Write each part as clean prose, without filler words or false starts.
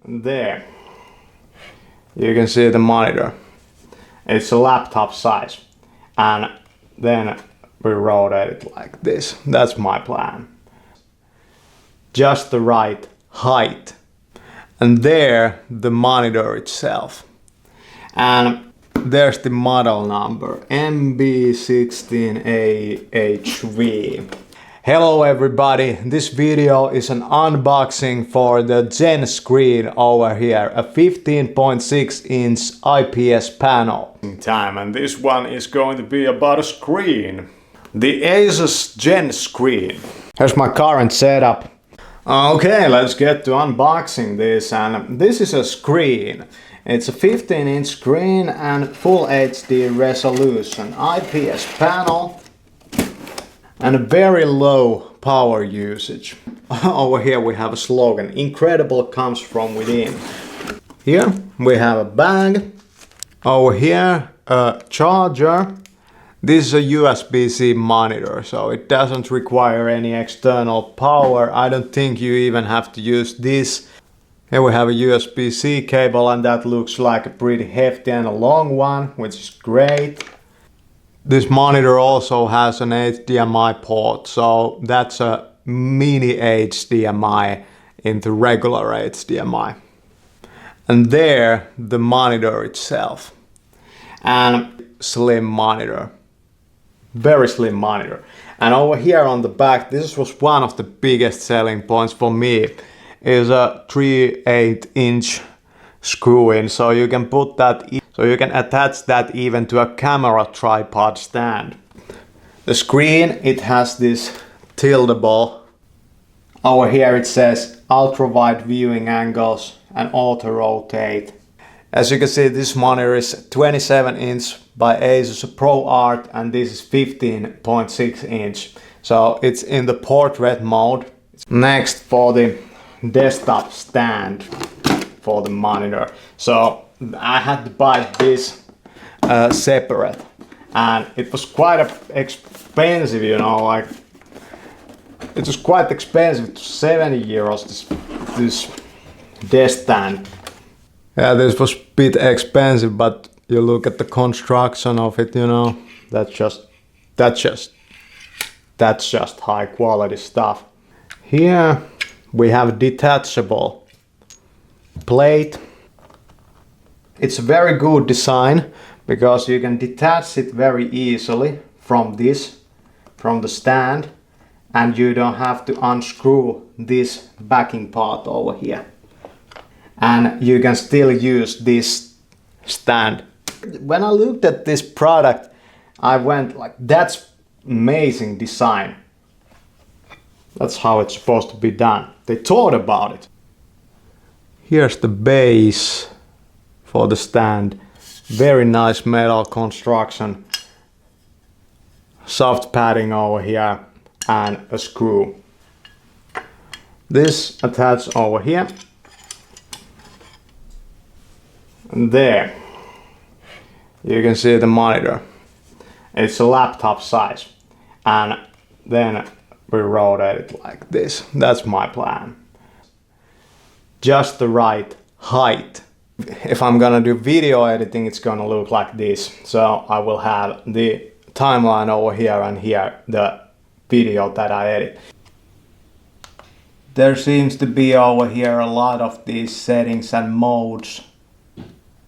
There you can see the monitor. It's a laptop size, and then we rotate it like this. That's my plan. Just the right height. And there the monitor itself. And there's the model number, MB16AHV. Hello everybody, this video is an unboxing for the ZENSCREEN over here, a 15.6 inch IPS panel. And this one is going to be about a screen. The ASUS ZENSCREEN. Here's my current setup. Okay, let's get to unboxing this, and this is a screen. It's a 15-inch screen and full HD resolution, IPS panel, and a very low power usage. Over here we have a slogan, incredible comes from within. Here we have a bag. Over here a charger. This is a USB-C monitor, so it doesn't require any external power. I don't think you even have to use this. Here we have a USB-C cable, and that looks like a pretty hefty and a long one, which is great. This monitor also has an HDMI port, so that's a mini HDMI into regular HDMI. And there the monitor itself. And slim monitor. Very slim monitor. And over here on the back, this was one of the biggest selling points for me, is a 3/8 inch screw in, so you can put that so you can attach that even to a camera tripod stand. The screen, it has this tiltable. Over here it says ultra wide viewing angles and auto rotate. As you can see, this monitor is 27 inch by ASUS ProArt, and this is 15.6 inch. So it's in the portrait mode. Next, for the desktop stand for the monitor. So I had to buy this separate, and it was quite expensive, you know, like it was quite expensive, 70 euros this desk stand. Yeah, this was a bit expensive, but you look at the construction of it, you know, that's just high quality stuff. Here we have detachable plate. It's a very good design because you can detach it very easily from the stand, and you don't have to unscrew this backing part over here. And you can still use this stand. When I looked at this product, I went like, that's amazing design. That's how it's supposed to be done. They thought about it. Here's the base for the stand. Very nice metal construction. Soft padding over here and a screw. This attached over here. And there you can see the monitor. It's a laptop size, and then we rotate it like this. That's my plan. Just the right height. If I'm gonna do video editing, it's gonna look like this. So I will have the timeline over here, and here the video that I edit. There seems to be over here a lot of these settings and modes.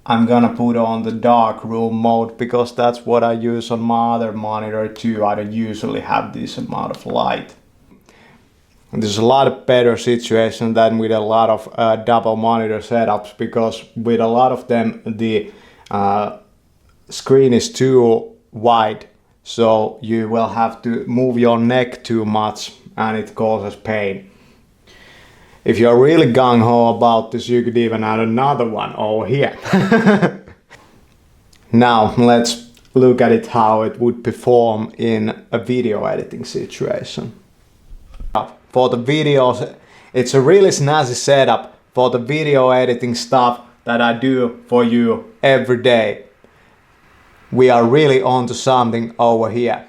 I'm gonna put on the dark room mode because that's what I use on my other monitor too. I don't usually have this amount of light. There's a lot of better situation than with a lot of double monitor setups, because with a lot of them the screen is too wide, so you will have to move your neck too much and it causes pain. If you're really gung-ho about this, you could even add another one over here. Now let's look at it how it would perform in a video editing situation. For the videos, it's a really snazzy setup for the video editing stuff that I do for you every day. We are really onto something over here.